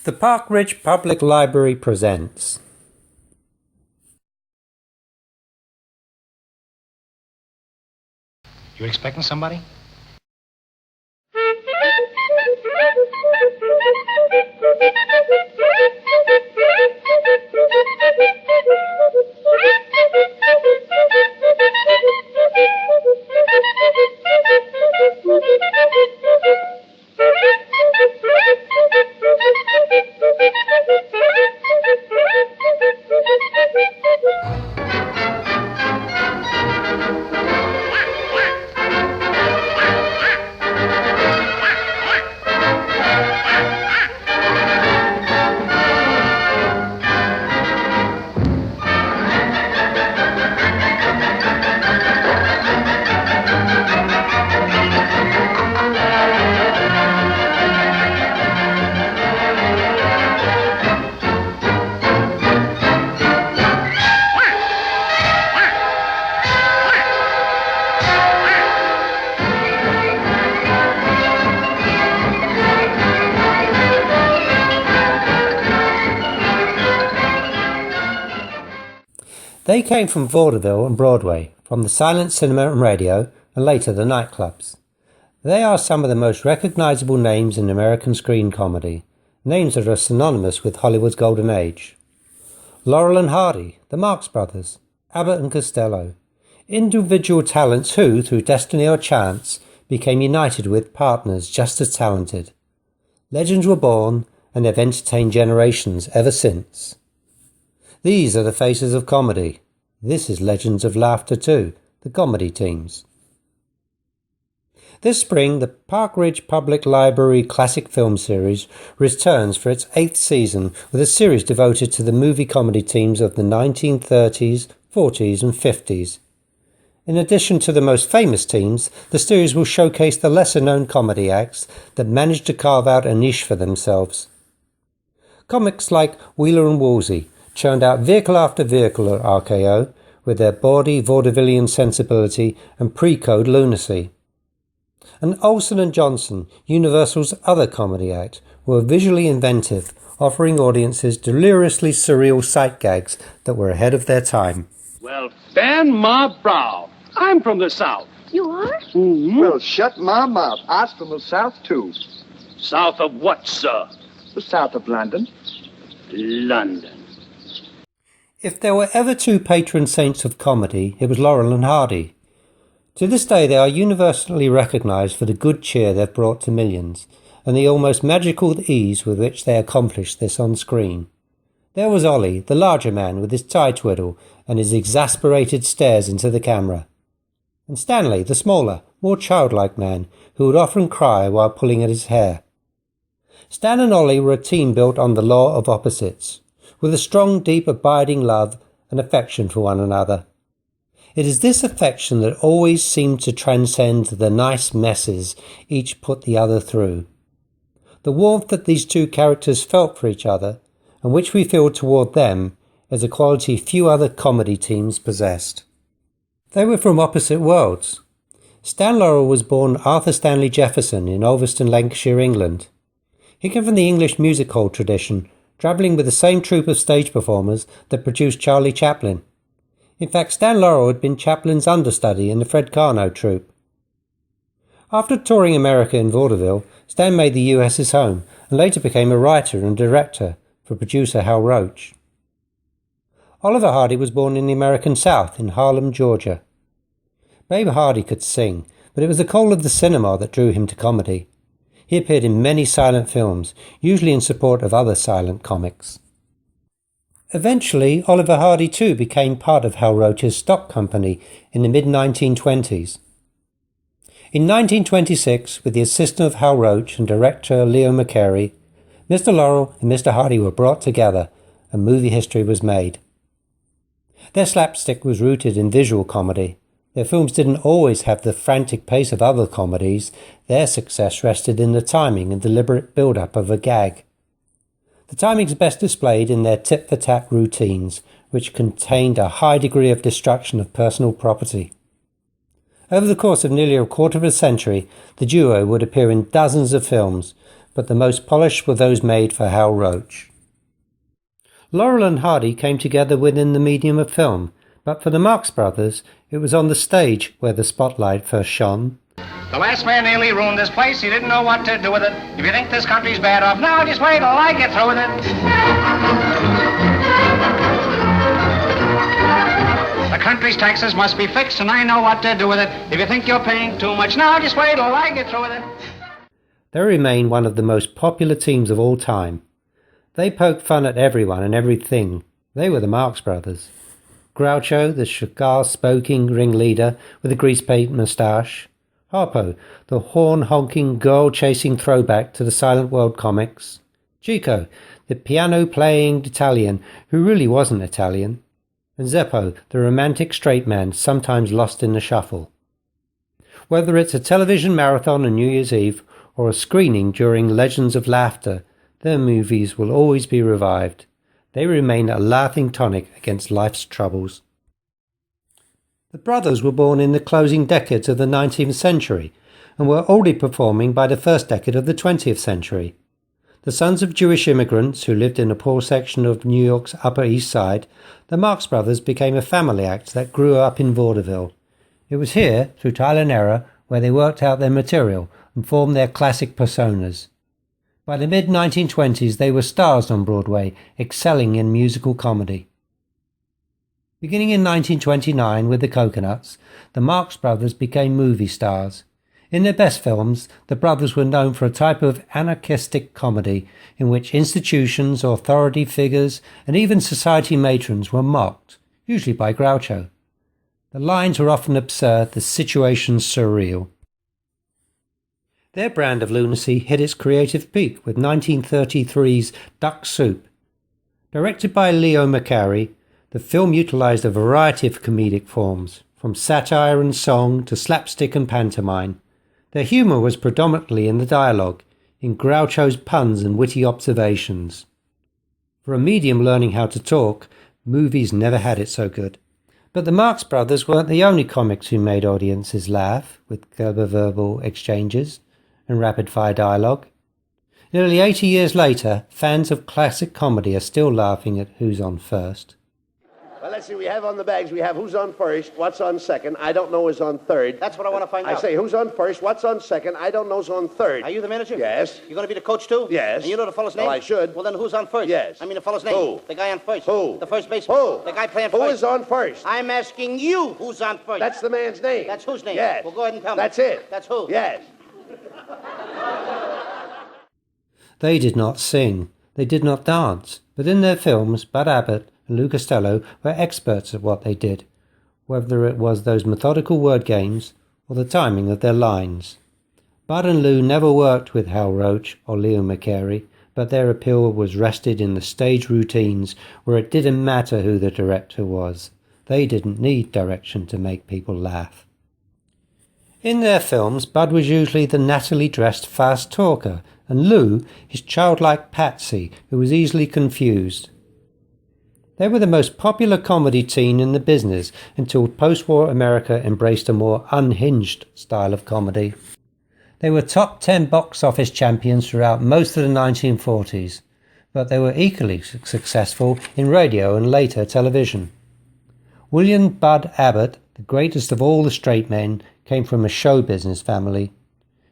The Park Ridge Public Library presents. You expecting somebody? They came from vaudeville and Broadway, from the silent cinema and radio, and later the nightclubs. They are some of the most recognizable names in American screen comedy, names that are synonymous with Hollywood's golden age. Laurel and Hardy, the Marx Brothers, Abbott and Costello, individual talents who, through destiny or chance, became united with partners just as talented. Legends were born and have entertained generations ever since. These are the faces of comedy. This is Legends of Laughter too, the comedy teams. This spring, the Park Ridge Public Library Classic Film Series returns for its 8th season with a series devoted to the movie comedy teams of the 1930s, 40s and 50s. In addition to the most famous teams, the series will showcase the lesser-known comedy acts that managed to carve out a niche for themselves. Comics like Wheeler and Woolsey churned out vehicle after vehicle at RKO with their bawdy vaudevillian sensibility and pre-code lunacy. And Olsen and Johnson, Universal's other comedy act, were visually inventive, offering audiences deliriously surreal sight gags that were ahead of their time. Well, fan my brow. I'm from the South. You are? Mm-hmm. Well, shut my mouth. I'm from the South, too. South of what, sir? The South of London. London. If there were ever two patron saints of comedy, it was Laurel and Hardy. To this day they are universally recognised for the good cheer they've brought to millions, and the almost magical ease with which they accomplished this on screen. There was Ollie, the larger man with his tie twiddle and his exasperated stares into the camera. And Stanley, the smaller, more childlike man, who would often cry while pulling at his hair. Stan and Ollie were a team built on the law of opposites, with a strong, deep, abiding love and affection for one another. It is this affection that always seemed to transcend the nice messes each put the other through. The warmth that these two characters felt for each other, and which we feel toward them, is a quality few other comedy teams possessed. They were from opposite worlds. Stan Laurel was born Arthur Stanley Jefferson in Ulverston, Lancashire, England. He came from the English music hall tradition, travelling with the same troupe of stage performers that produced Charlie Chaplin. In fact, Stan Laurel had been Chaplin's understudy in the Fred Karno troupe. After touring America in vaudeville, Stan made the US his home and later became a writer and director for producer Hal Roach. Oliver Hardy was born in the American South in Harlem, Georgia. Babe Hardy could sing, but it was the call of the cinema that drew him to comedy. He appeared in many silent films, usually in support of other silent comics. Eventually, Oliver Hardy too became part of Hal Roach's stock company in the mid-1920s. In 1926, with the assistance of Hal Roach and director Leo McCarey, Mr. Laurel and Mr. Hardy were brought together and movie history was made. Their slapstick was rooted in visual comedy. Their films didn't always have the frantic pace of other comedies. Their success rested in the timing and deliberate build-up of a gag. The timing is best displayed in their tit-for-tat routines, which contained a high degree of destruction of personal property. Over the course of nearly a quarter of a century, the duo would appear in dozens of films, but the most polished were those made for Hal Roach. Laurel and Hardy came together within the medium of film, but for the Marx Brothers, it was on the stage where the spotlight first shone. The last man nearly ruined this place. He didn't know what to do with it. If you think this country's bad off now, just wait till I get through with it. The country's taxes must be fixed, and I know what to do with it. If you think you're paying too much now, just wait till I get through with it. They remain one of the most popular teams of all time. They poked fun at everyone and everything. They were the Marx Brothers. Groucho, the cigar-smoking ringleader with a grease-paint moustache. Harpo, the horn-honking, girl-chasing throwback to the Silent World comics. Chico, the piano-playing Italian who really wasn't Italian. And Zeppo, the romantic straight man sometimes lost in the shuffle. Whether it's a television marathon on New Year's Eve or a screening during Legends of Laughter, their movies will always be revived. They remain a laughing tonic against life's troubles. The brothers were born in the closing decades of the 19th century and were already performing by the first decade of the 20th century. The sons of Jewish immigrants who lived in a poor section of New York's Upper East Side, the Marx Brothers became a family act that grew up in vaudeville. It was here, through trial and error, where they worked out their material and formed their classic personas. By the mid-1920s, they were stars on Broadway, excelling in musical comedy. Beginning in 1929 with the Coconuts, the Marx Brothers became movie stars. In their best films, the brothers were known for a type of anarchistic comedy in which institutions, authority figures, and even society matrons were mocked, usually by Groucho. The lines were often absurd, the situations surreal. Their brand of lunacy hit its creative peak with 1933's Duck Soup. Directed by Leo McCarey, the film utilised a variety of comedic forms, from satire and song to slapstick and pantomime. Their humour was predominantly in the dialogue, in Groucho's puns and witty observations. For a medium learning how to talk, movies never had it so good. But the Marx Brothers weren't the only comics who made audiences laugh with clever verbal exchanges and rapid-fire dialogue. Nearly 80 years later, fans of classic comedy are still laughing at Who's on First. Well, let's see, we have on the bags, we have who's on first, what's on second, I don't know is on third. That's what I want to find out. I say who's on first, what's on second, I don't know's on third. Are you the manager? Yes. You're going to be the coach, too? Yes. And you know the fellow's name? Well, I should. Well, then who's on first? Yes. I mean the fellow's name. Who? The guy on first. Who? The first baseman. Who? The guy playing first. Who is on first? I'm asking you who's on first. That's the man's name. That's whose name? Yes. Well, go ahead and tell me. That's it. That's who? Yes. They did not sing, they did not dance, but in their films, Bud Abbott and Lou Costello were experts at what they did, whether it was those methodical word games or the timing of their lines. Bud and Lou never worked with Hal Roach or Leo McCarey, but their appeal was rested in the stage routines where it didn't matter who the director was. They didn't need direction to make people laugh. In their films, Bud was usually the nattily dressed fast talker, and Lou his childlike patsy who was easily confused. They were the most popular comedy teen in the business until post-war America embraced a more unhinged style of comedy. They were top 10 box office champions throughout most of the 1940s, but they were equally successful in radio and later television. William Bud Abbott, the greatest of all the straight men, came from a show business family.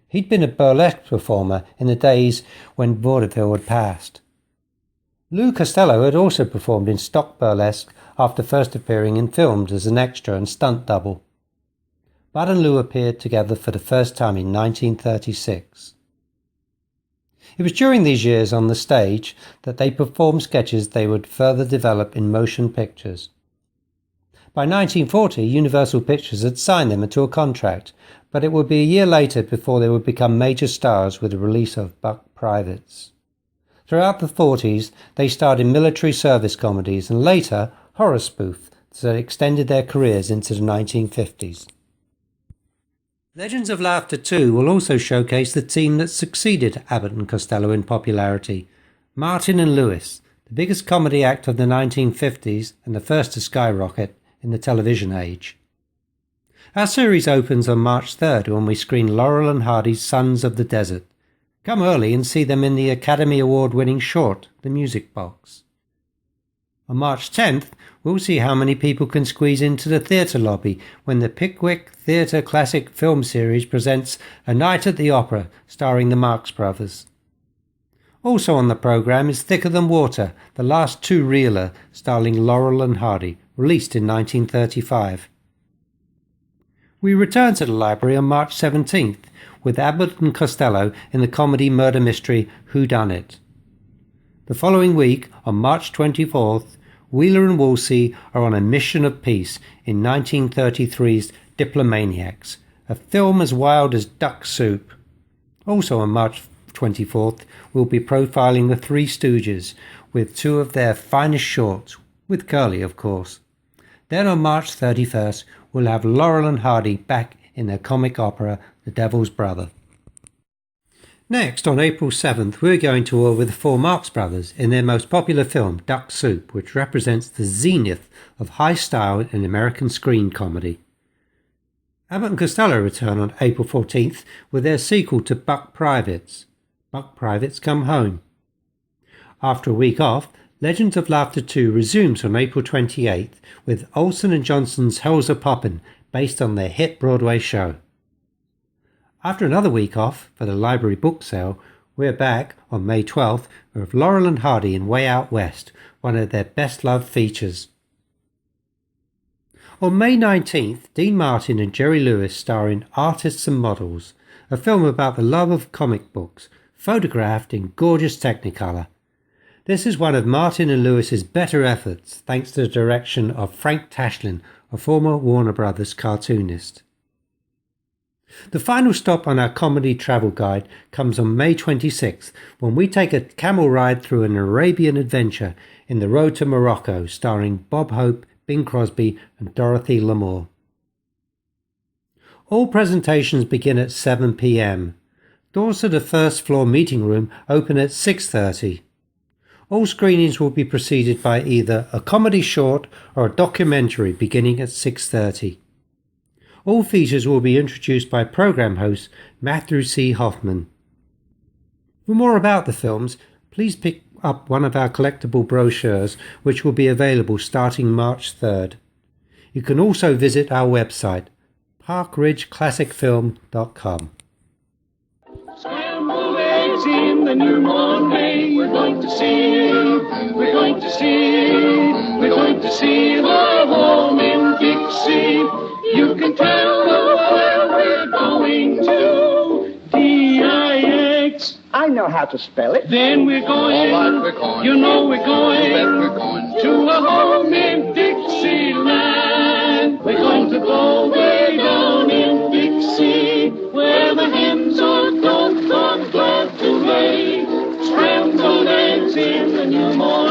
He'd been a burlesque performer in the days when vaudeville had passed. Lou Costello had also performed in stock burlesque after first appearing in films as an extra and stunt double. Bud and Lou appeared together for the first time in 1936. It was during these years on the stage that they performed sketches they would further develop in motion pictures. By 1940, Universal Pictures had signed them into a contract, but it would be a year later before they would become major stars with the release of Buck Privates. Throughout the 40s, they starred in military service comedies and later horror spoofs that extended their careers into the 1950s. Legends of Laughter 2 will also showcase the team that succeeded Abbott and Costello in popularity, Martin and Lewis, the biggest comedy act of the 1950s and the first to skyrocket in the television age. Our series opens on March 3rd when we screen Laurel and Hardy's Sons of the Desert. Come early and see them in the Academy Award-winning short, The Music Box. On March 10th, we'll see how many people can squeeze into the theatre lobby when the Pickwick Theatre Classic Film Series presents A Night at the Opera starring the Marx Brothers. Also on the programme is Thicker Than Water, the last two-reeler starring Laurel and Hardy, released in 1935. We return to the library on March 17th with Abbott and Costello in the comedy murder mystery Who Done It. The following week, on March 24th, Wheeler and Woolsey are on a mission of peace in 1933's Diplomaniacs, a film as wild as Duck Soup. Also on March 24th, we'll be profiling the Three Stooges with two of their finest shorts, with Curly, of course. Then on March 31st, we'll have Laurel and Hardy back in their comic opera, The Devil's Brother. Next, on April 7th, we're going to tour with the four Marx Brothers in their most popular film, Duck Soup, which represents the zenith of high style in American screen comedy. Abbott and Costello return on April 14th with their sequel to Buck Privates, Buck Privates Come Home. After a week off, Legends of Laughter 2 resumes on April 28th with Olsen and Johnson's Hell's a Poppin', based on their hit Broadway show. After another week off for the library book sale, we're back on May 12th with Laurel and Hardy in Way Out West, one of their best-loved features. On May 19th, Dean Martin and Jerry Lewis star in Artists and Models, a film about the love of comic books, photographed in gorgeous Technicolor. This is one of Martin and Lewis's better efforts, thanks to the direction of Frank Tashlin, a former Warner Brothers cartoonist. The final stop on our comedy travel guide comes on May 26th, when we take a camel ride through an Arabian adventure in The Road to Morocco, starring Bob Hope, Bing Crosby and Dorothy Lamour. All presentations begin at 7 p.m. Doors to the first floor meeting room open at 6:30. All screenings will be preceded by either a comedy short or a documentary beginning at 6:30. All features will be introduced by program host Matthew C. Hoffman. For more about the films, please pick up one of our collectible brochures, which will be available starting March 3rd. You can also visit our website, parkridgeclassicfilm.com. Scrambled eggs in the newborn day. We're going to see, we're going to see, we're going to see the home in Dixie. You can tell where we're going to. D-I-X. I know how to spell it. Then we're going, All right, we're going. you know we're going, You bet we're going. to a home in Dixieland. We're going to go way down in Dixie, where the hens are glad to lay scrambled eggs in the new morning.